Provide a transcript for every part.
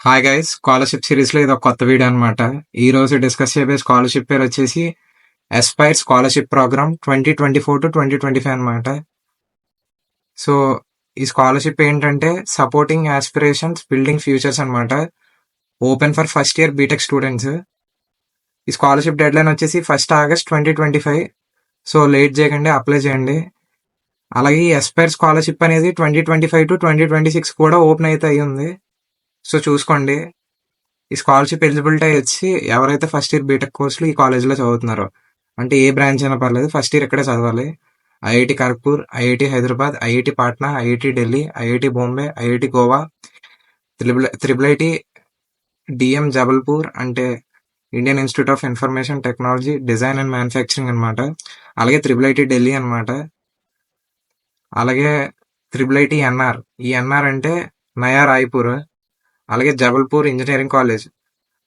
Hi guys, scholarship series లో ఇది ఒక కొత్త వీడియో అనమాట. ఈ రోజు డిస్కస్ చేయబోయే స్కాలర్షిప్ పేరు వచ్చేసి ఎస్పైర్ స్కాలర్షిప్ ప్రోగ్రామ్ 2024 to 2025 అనమాట. సో ఈ స్కాలర్షిప్ ఏంటంటే సపోర్టింగ్ ఆస్పిరేషన్స్ బిల్డింగ్ ఫ్యూచర్స్ అనమాట. Open for first year BTech students. ఈ స్కాలర్షిప్ డెడ్ లైన్ వచ్చేసి 1st August 2025. సో లేట్ చేయకండి, అప్లై చేయండి. అలాగే ఈ ఎస్పైర్ స్కాలర్షిప్ అనేది 2025 to 2026 కూడా ఓపెన్ అయితే అయ్యి ఉంది. సో చూసుకోండి. ఈ స్కాలర్షిప్ ఎలిజిబిలిటీ వచ్చి ఎవరైతే ఫస్ట్ ఇయర్ బీటెక్ కోర్సులు ఈ కాలేజ్లో చదువుతున్నారో, అంటే ఏ బ్రాంచ్ అయినా పర్లేదు, ఫస్ట్ ఇయర్ ఇక్కడే చదవాలి. IIT Kharagpur, IIT Hyderabad, IIT Patna, IIT Delhi, IIT Bombay, IIT Goa, triple IT DM Jabalpur అంటే Indian Institute of Information Technology Design and Manufacturing అనమాట. అలాగే త్రిబుల్ ఐటి ఢిల్లీ అనమాట. అలాగే త్రిబుల్ ఐటి ఎన్ఆర్, ఈ ఎన్ఆర్ అంటే నయా రాయ్పూర్. అలాగే జబల్పూర్ ఇంజనీరింగ్ కాలేజ్.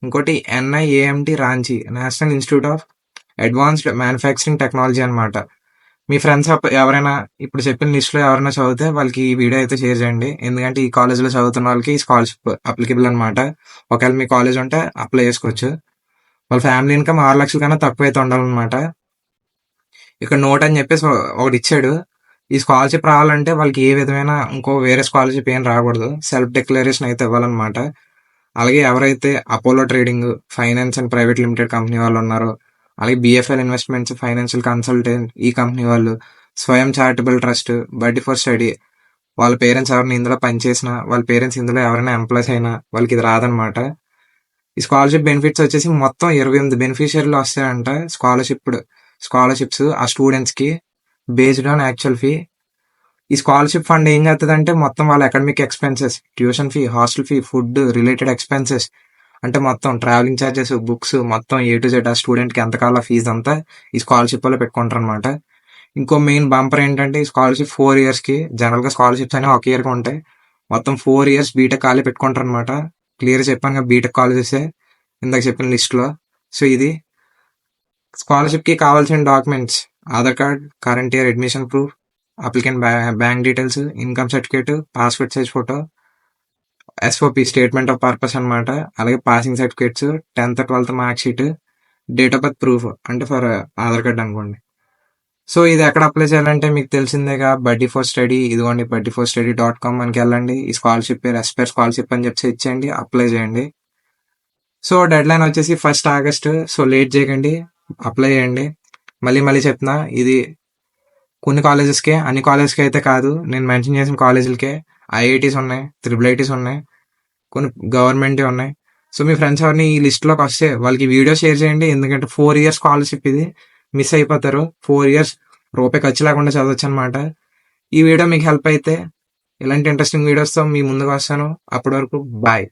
ఇంకోటి NIAMT Ranchi, National Institute of Advanced Manufacturing Technology అనమాట. మీ ఫ్రెండ్స్ ఎవరైనా ఇప్పుడు చెప్పిన లిస్ట్లో ఎవరైనా చదివితే వాళ్ళకి ఈ వీడియో అయితే షేర్ చేయండి. ఎందుకంటే ఈ కాలేజ్లో చదువుతున్న వాళ్ళకి ఈ స్కాలర్షిప్ అప్లికబుల్ అనమాట. ఒకవేళ మీ కాలేజ్ ఉంటే అప్లై చేసుకోవచ్చు. వాళ్ళ ఫ్యామిలీ ఇన్కమ్ 6 లక్షల కన్నా తక్కువ అయితే ఉండాలన్నమాట. ఇక్కడ నోట్ అని చెప్పేసి ఒకటి ఇచ్చాడు. ఈ స్కాలర్షిప్ రావాలంటే వాళ్ళకి ఏ విధమైన ఇంకో వేరే స్కాలర్షిప్ ఏం రాకూడదు, సెల్ఫ్ డిక్లరేషన్ అయితే ఇవ్వాలన్నమాట. అలాగే ఎవరైతే Apollo trading, finance and private limited company వాళ్ళు ఉన్నారో, అలాగే బిఎఫ్ఎల్ ఇన్వెస్ట్మెంట్స్, ఫైనాన్షియల్ కన్సల్టెంట్ ఈ కంపెనీ వాళ్ళు, స్వయం చారిటబుల్ ట్రస్ట్, బడ్డీ ఫర్ స్టడీ, వాళ్ళ పేరెంట్స్ ఎవరైనా ఇందులో పనిచేసినా, వాళ్ళ పేరెంట్స్ ఇందులో ఎవరైనా ఎంప్లాయీస్ అయినా వాళ్ళకి ఇది రాదనమాట. ఈ స్కాలర్షిప్ బెనిఫిట్స్ వచ్చేసి మొత్తం 28 బెనిఫిషియరీలు వస్తాయంట. స్కాలర్షిప్స్ ఆ స్టూడెంట్స్కి బేస్డ్ ఆన్ యాక్చువల్ ఫీ. ఈ స్కాలర్షిప్ ఫండ్ ఏం చేస్తుందంటే మొత్తం వాళ్ళ academic expenses, tuition fee, hostel fee, food related expenses, అంటే మొత్తం ట్రావెలింగ్ ఛార్జెస్, బుక్స్, మొత్తం ఏ టు జెడ్ ఆ స్టూడెంట్కి ఎంత కావాలో ఫీజు అంతా ఈ స్కాలర్షిప్ వల్ల పెట్టుకుంటారు అనమాట. ఇంకో మెయిన్ బంపర్ ఏంటంటే ఈ స్కాలర్షిప్ 4 yearsకి, జనరల్గా స్కాలర్షిప్స్ అనేవి 1 yearకి ఉంటాయి. మొత్తం 4 years బీటెక్ కాలే పెట్టుకుంటారు అనమాట. క్లియర్ చెప్పాను కదా, బీటెక్ కాలేజెసే ఇందాక చెప్పిన లిస్ట్లో. సో ఇది స్కాలర్షిప్కి కావాల్సిన documents: Aadhaar card, current year admission proof, applicant bank details, income certificate, passport size photo, SOP statement of purpose అనమాట. అలాగే passing certificates, 10th 12th mark sheet, date of birth proof అంటే ఫర్ ఆధార్ కార్డ్ అనుకోండి. So ఇది ఎక్కడ apply చేయాలంటే మీకు తెలిసిందేగా, బడ్డీ for study. ఇదిగోండి buddyforstudy.com మనకి వెళ్ళండి. ఈ స్కాలర్షిప్ పేరు ఎస్పైర్ స్కాలర్షిప్ అని చెప్పి ఇచ్చేయండి, అప్లై చేయండి. సో డెడ్ లైన్ వచ్చేసి 1st August. సో లేట్ చేయకండి, అప్లై చేయండి. మళ్ళీ చెప్తున్నా, ఇది కొన్ని కాలేజెస్కే, అన్ని కాలేజెస్కి అయితే కాదు. నేను మెన్షన్ చేసిన కాలేజీలకే. ఐఐటీస్ ఉన్నాయి, త్రిబుల్ ఐటీస్ ఉన్నాయి, కొన్ని గవర్నమెంట్ ఉన్నాయి. సో మీ ఫ్రెండ్స్ ఎవరిని ఈ లిస్ట్లోకి వస్తే వాళ్ళకి వీడియో షేర్ చేయండి. ఎందుకంటే 4 years స్కాలర్షిప్ ఇది, మిస్ అయిపోతారు. 4 years రూపాయి ఖర్చు లేకుండా చదవచ్చు అనమాట. ఈ వీడియో మీకు హెల్ప్ అయితే ఇలాంటి ఇంట్రెస్టింగ్ వీడియోస్తో మీ ముందుకు వస్తాను. అప్పటి వరకు బాయ్.